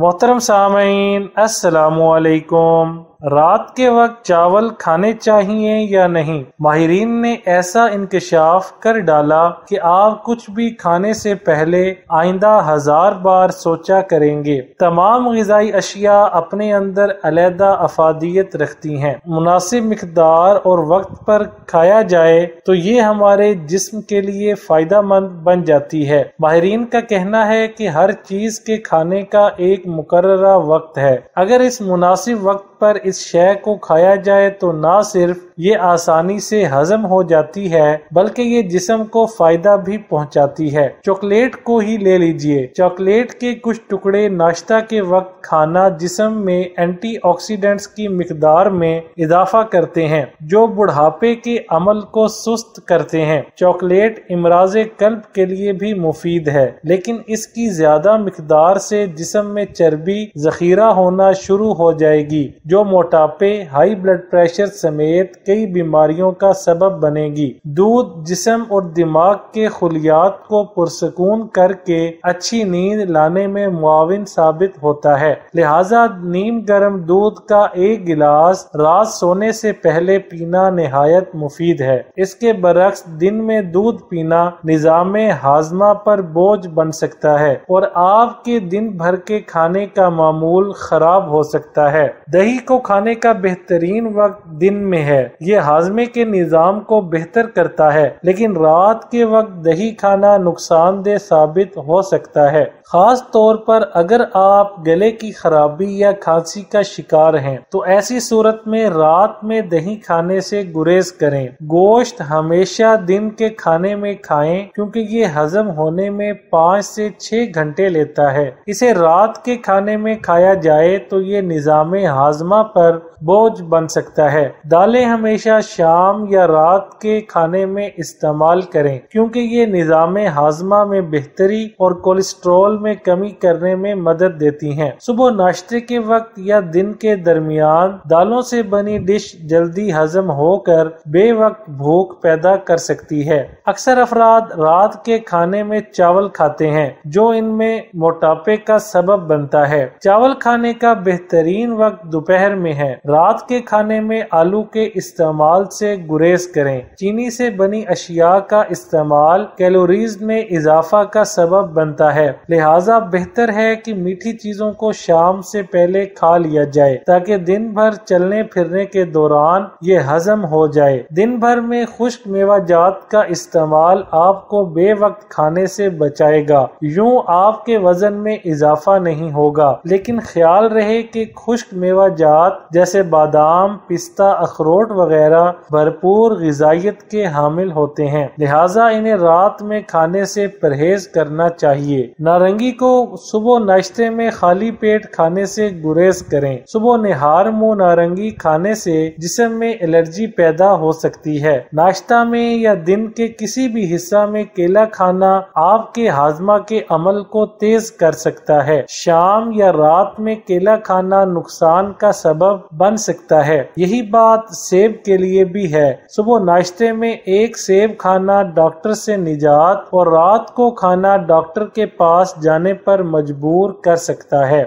मोहतरम सामीन अस्सलामु अलैकुम। रात के वक्त चावल खाने चाहिए या नहीं? माहिरीन ने ऐसा इंकशाफ कर डाला कि आप कुछ भी खाने से पहले आइंदा 1000 बार सोचा करेंगे। तमाम ग़िज़ाई अशिया अपने अंदर अलहदा अफादियत रखती हैं। मुनासिब मिक़दार और वक्त पर खाया जाए तो ये हमारे जिस्म के लिए फ़ायदा मंद बन जाती है। माहिरीन का कहना है कि हर चीज़ के खाने का एक मुकर्ररा वक्त है। अगर इस मुनासिब वक्त पर इस शय को खाया जाए तो ना सिर्फ ये आसानी से हजम हो जाती है बल्कि ये जिस्म को फायदा भी पहुंचाती है। चॉकलेट को ही ले लीजिए। चॉकलेट के कुछ टुकड़े नाश्ता के वक्त खाना जिस्म में एंटीऑक्सीडेंट्स की मिकदार में इजाफा करते हैं जो बुढ़ापे के अमल को सुस्त करते हैं। चॉकलेट इमराज़े कल्ब के लिए भी मुफीद है, लेकिन इसकी ज्यादा मिकदार से जिस्म में चर्बी जखीरा होना शुरू हो जाएगी जो मोटापे, हाई ब्लड प्रेशर समेत कई बीमारियों का सबब बनेगी। दूध जिस्म और दिमाग के खुलियात को पुरसकून करके अच्छी नींद लाने में मुआविन साबित होता है। लिहाजा नीम गर्म दूध का एक गिलास रात सोने से पहले पीना निहायत मुफीद है। इसके बरक्स दिन में दूध पीना निज़ामे हाजमा पर बोझ बन सकता है और आपके दिन भर के खाने का मामूल खराब हो सकता है। दही को खाने का बेहतरीन वक्त दिन में है। ये हाजमे के निजाम को बेहतर करता है, लेकिन रात के वक्त दही खाना नुकसानदेह साबित हो सकता है, खास तौर पर अगर आप गले की खराबी या खांसी का शिकार हैं। तो ऐसी सूरत में रात में दही खाने से गुरेज करें। गोश्त हमेशा दिन के खाने में खाएं क्योंकि ये हजम होने में 5 से 6 घंटे लेता है। इसे रात के खाने में खाया जाए तो ये निजामे हाजमा पर बोझ बन सकता है। दालें हमेशा शाम या रात के खाने में इस्तेमाल करें क्योंकि ये निजामे हाजमा में बेहतरी और कोलेस्ट्रॉल में कमी करने में मदद देती हैं। सुबह नाश्ते के वक्त या दिन के दरमियान दालों से बनी डिश जल्दी हजम होकर बेवक्त भूख पैदा कर सकती है। अक्सर अफराद रात के खाने में चावल खाते हैं जो इनमें मोटापे का सबब बनता है। चावल खाने का बेहतरीन वक्त दोपहर में है। रात के खाने में आलू के इस्तेमाल से गुरेज करें। चीनी से बनी अशिया का इस्तेमाल कैलोरीज में इजाफा का सबब बनता है। लिहाजा बेहतर है कि मीठी चीजों को शाम से पहले खा लिया जाए ताकि दिन भर चलने फिरने के दौरान ये हजम हो जाए। दिन भर में खुश्क मेवाजात का इस्तेमाल आपको बेवक्त खाने से बचाएगा। यूं आपके वजन में इजाफा नहीं होगा, लेकिन ख्याल रहे कि खुश्क मेवाजात जैसे बादाम, पिस्ता, अखरोट वगैरह भरपूर ग़िज़ाइयत के हामिल होते हैं। लिहाजा इन्हें रात में खाने से परहेज करना चाहिए। नारंगी को सुबह नाश्ते में खाली पेट खाने से गुरेज करें। सुबह निहार मुंह नारंगी खाने से जिस्म में एलर्जी पैदा हो सकती है। नाश्ता में या दिन के किसी भी हिस्सा में केला खाना आपके हाजमा के अमल को तेज कर सकता है। शाम या रात में केला खाना नुकसान का सबब बन सकता है। यही बात सेब के लिए भी है। सुबह नाश्ते में एक सेब खाना डॉक्टर से निजात और रात को खाना डॉक्टर के पास जाने पर मजबूर कर सकता है।